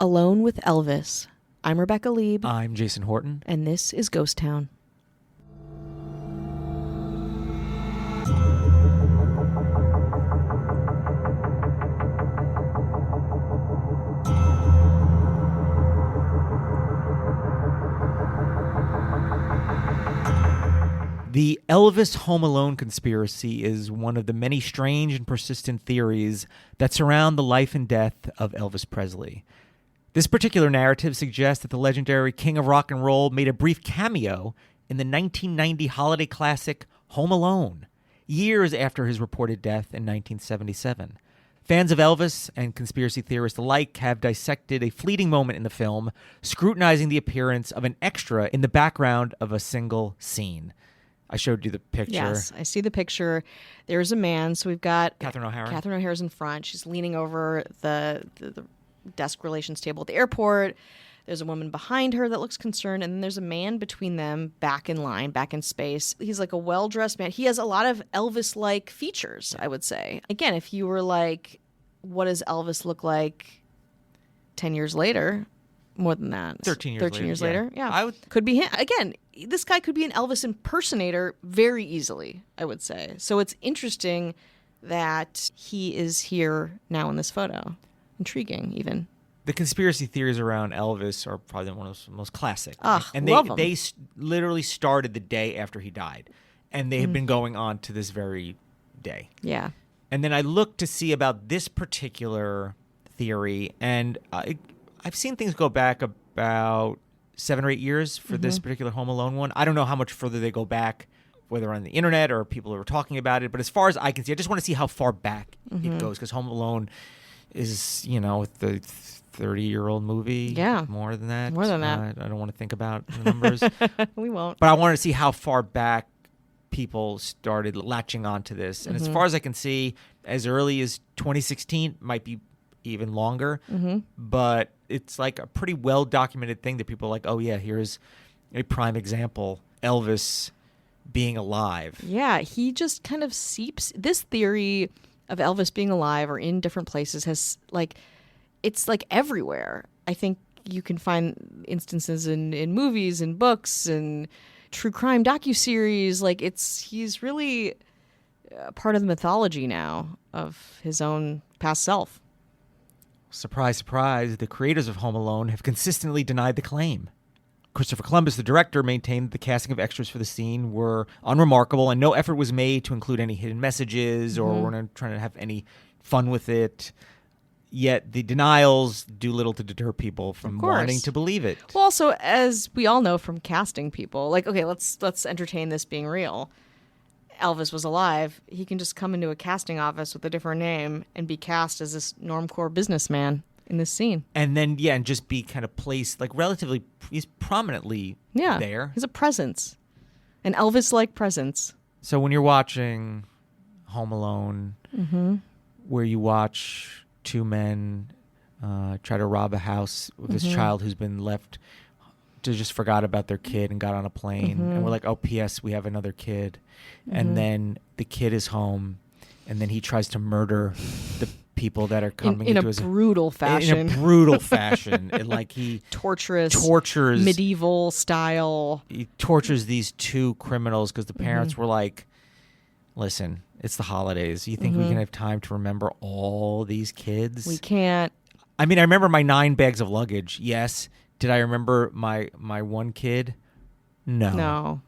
Alone with Elvis. I'm Rebecca Lieb. I'm Jason Horton. And this is Ghost Town. The Elvis Home Alone conspiracy is one of the many strange and persistent theories that surround the life and death of Elvis Presley. This particular narrative suggests that the legendary king of rock and roll made a brief cameo in the 1990 holiday classic Home Alone, years after his reported death in 1977. Fans of Elvis and conspiracy theorists alike have dissected a fleeting moment in the film, scrutinizing the appearance of an extra in the background of a single scene. I showed you the picture. Yes, I see the picture. There's a man. So we've got Catherine O'Hara. Catherine O'Hara's in front. She's leaning over the desk relations table at the airport. There's a woman behind her that looks concerned. And then there's a man between them back in line, back in space. He's like a well-dressed man. He has a lot of Elvis-like features, I would say. Again, if you were like, what does Elvis look like 10 years later? More than that. 13 years later. Yeah. I would... Could be him. Again, this guy could be an Elvis impersonator very easily, I would say. So it's interesting that he is here now in this photo. Intriguing, even. The conspiracy theories around Elvis are probably one of the most classic. And love 'em. they literally started the day after he died. And they have been going on to this very day. Yeah. And then I looked to see about this particular theory, and I've seen things go back about 7 or 8 years for this particular Home Alone one. I don't know how much further they go back, whether on the internet or people are talking about it. But as far as I can see, I just want to see how far back it goes, because Home Alone is, the 30-year-old movie. Yeah. More than that. More than that. I don't want to think about the numbers. We won't. But I wanted to see how far back people started latching onto this. And as far as I can see, as early as 2016, might be even longer. But it's like a pretty well-documented thing that people are like, oh, yeah, here's a prime example. Elvis being alive. Yeah, he just kind of seeps. This theory of Elvis being alive or in different places has, it's like everywhere. I think you can find instances in movies and books and true crime docuseries. He's really part of the mythology now of his own past self. Surprise, surprise, the creators of Home Alone have consistently denied the claim. Christopher Columbus, the director, maintained the casting of extras for the scene were unremarkable, and no effort was made to include any hidden messages or we're not trying to have any fun with it. Yet the denials do little to deter people from wanting to believe it. Well, also, as we all know from casting people, let's entertain this being real. Elvis was alive. He can just come into a casting office with a different name and be cast as this normcore businessman in this scene. And then, and just be kind of placed, relatively, he's prominently there. He's a presence. An Elvis-like presence. So when you're watching Home Alone, where you watch two men try to rob a house with this child who's been left to just forgot about their kid and got on a plane. And we're like, oh, P.S., we have another kid. And then the kid is home, and then he tries to murder the people that are coming in into a brutal fashion. In a brutal fashion. He tortures medieval style. He tortures these two criminals because the parents were like, listen, it's the holidays. You think we can have time to remember all these kids? We can't. I mean, I remember my 9 bags of luggage. Yes. Did I remember my one kid? No.